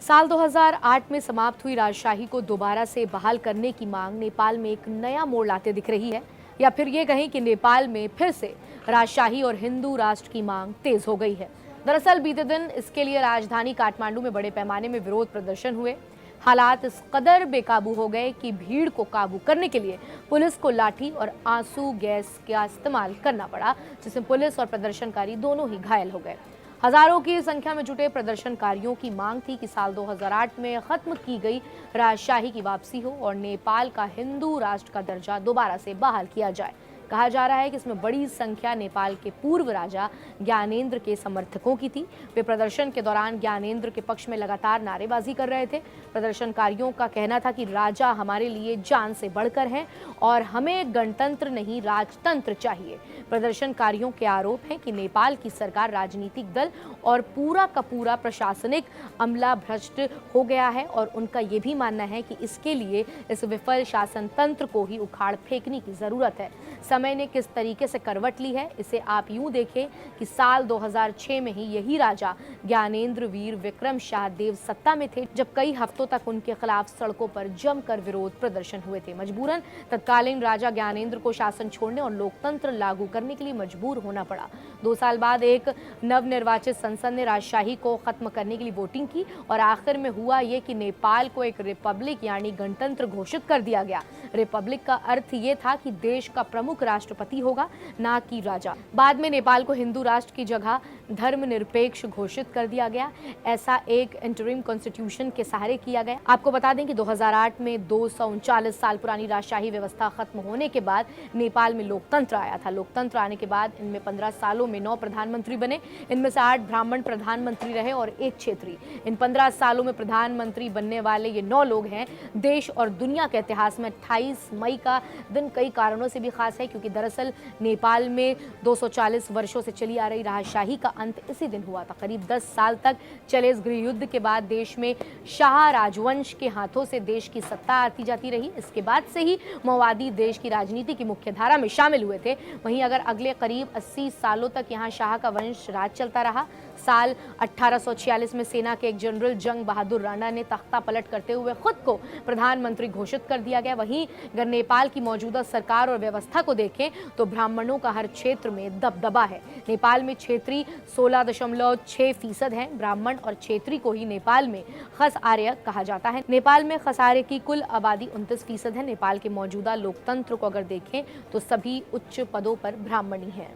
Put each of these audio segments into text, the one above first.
साल 2008 में समाप्त हुई राजशाही को दोबारा से बहाल करने की मांग नेपाल में एक नया मोड़ लाते दिख रही है, या फिर ये कहें कि नेपाल में फिर से राजशाही और हिंदू राष्ट्र की मांग तेज हो गई है। दरअसल बीते दिन इसके लिए राजधानी काठमांडू में बड़े पैमाने में विरोध प्रदर्शन हुए। हालात इस कदर बेकाबू हो गए कि भीड़ को काबू करने के लिए पुलिस को लाठी और आंसू गैस का इस्तेमाल करना पड़ा, जिसमें पुलिस और प्रदर्शनकारी दोनों ही घायल हो गए। हजारों की संख्या में जुटे प्रदर्शनकारियों की मांग थी कि साल 2008 में खत्म की गई राजशाही की वापसी हो और नेपाल का हिंदू राष्ट्र का दर्जा दोबारा से बहाल किया जाए। कहा जा रहा है कि इसमें बड़ी संख्या नेपाल के पूर्व राजा ज्ञानेंद्र के समर्थकों की थी। वे प्रदर्शन के दौरान ज्ञानेंद्र के पक्ष में लगातार नारेबाजी कर रहे थे। प्रदर्शनकारियों का कहना था कि राजा हमारे लिए जान से बढ़कर हैं और हमें गणतंत्र नहीं राजतंत्र चाहिए। प्रदर्शनकारियों के आरोप हैं कि नेपाल की सरकार, राजनीतिक दल और पूरा का पूरा प्रशासनिक अमला भ्रष्ट हो गया है और उनका ये भी मानना है कि इसके लिए इस विफल शासन तंत्र को ही उखाड़ फेंकने की जरूरत है। समय ने किस तरीके से करवट ली है, इसे आप यूं देखें कि साल 2006 में ही यही राजा ज्ञानेंद्र वीर विक्रम शाह देव सत्ता में थे, जब कई हफ्तों तक उनके खिलाफ सड़कों पर जमकर विरोध प्रदर्शन हुए थे। मजबूरन तत्कालीन राजा ज्ञानेंद्र को शासन छोड़ने और लोकतंत्र लागू करने के लिए मजबूर होना पड़ा। 2 साल बाद एक नवनिर्वाचित संसद ने राजशाही को खत्म करने के लिए वोटिंग की और आखिर में हुआ ये कि नेपाल को एक रिपब्लिक यानी गणतंत्र घोषित कर दिया गया। रिपब्लिक का अर्थ ये था कि देश का प्रमुख राष्ट्रपति होगा, ना कि राजा। बाद में नेपाल को हिंदू राष्ट्र की जगह धर्मनिरपेक्ष घोषित कर दिया गया। ऐसा एक इंटरिम कॉन्स्टिट्यूशन के सहारे किया गया। आपको बता दें कि 2008 में 239 साल पुरानी राजशाही व्यवस्था खत्म होने के बाद नेपाल में लोकतंत्र आया था। लोकतंत्र आने के बाद इनमें 15 सालों में 9 प्रधानमंत्री बने। इनमें से 8 ब्राह्मण प्रधानमंत्री रहे और 1 क्षेत्रीय। इन 15 सालों में प्रधानमंत्री बनने वाले ये 9 लोग हैं। देश और दुनिया के इतिहास में 28 मई का दिन कई कारणों से भी खास है, क्योंकि दरअसल नेपाल में 240 वर्षों से चली आ रही राजशाही का अंत इसी दिन हुआ था। करीब 10 साल तक चले इस गृह युद्ध के बाद देश में शाह राजवंश के हाथों से देश की सत्ता आती जाती रही। इसके बाद से ही माओवादी देश की राजनीति की मुख्य धारा में शामिल हुए थे। वहीं अगर अगले करीब 80 सालों तक यहाँ शाह का वंश राज चलता रहा। साल 1846 में सेना के एक जनरल जंग बहादुर राणा ने तख्ता पलट करते हुए खुद को प्रधानमंत्री घोषित कर दिया गया। वहीं अगर नेपाल की मौजूदा सरकार और व्यवस्था को देखें तो ब्राह्मणों का हर क्षेत्र में दबदबा है। नेपाल में क्षेत्रीय 16.6% हैं। ब्राह्मण और क्षेत्रीय को ही नेपाल में खस आर्य कहा जाता है। नेपाल में खस आर्य की कुल आबादी 29% है। नेपाल के मौजूदा लोकतंत्र को अगर देखें तो सभी उच्च पदों पर ब्राह्मणी हैं।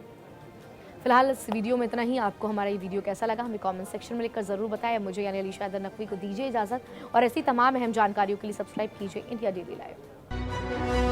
फिलहाल इस वीडियो में इतना ही। आपको हमारा ये वीडियो कैसा लगा हमें कमेंट सेक्शन में लिखकर जरूर बताएं। मुझे यानी अलीशा हैदर नकवी को दीजिए इजाजत और ऐसी तमाम अहम जानकारियों के लिए सब्सक्राइब कीजिए इंडिया डेली लाइव।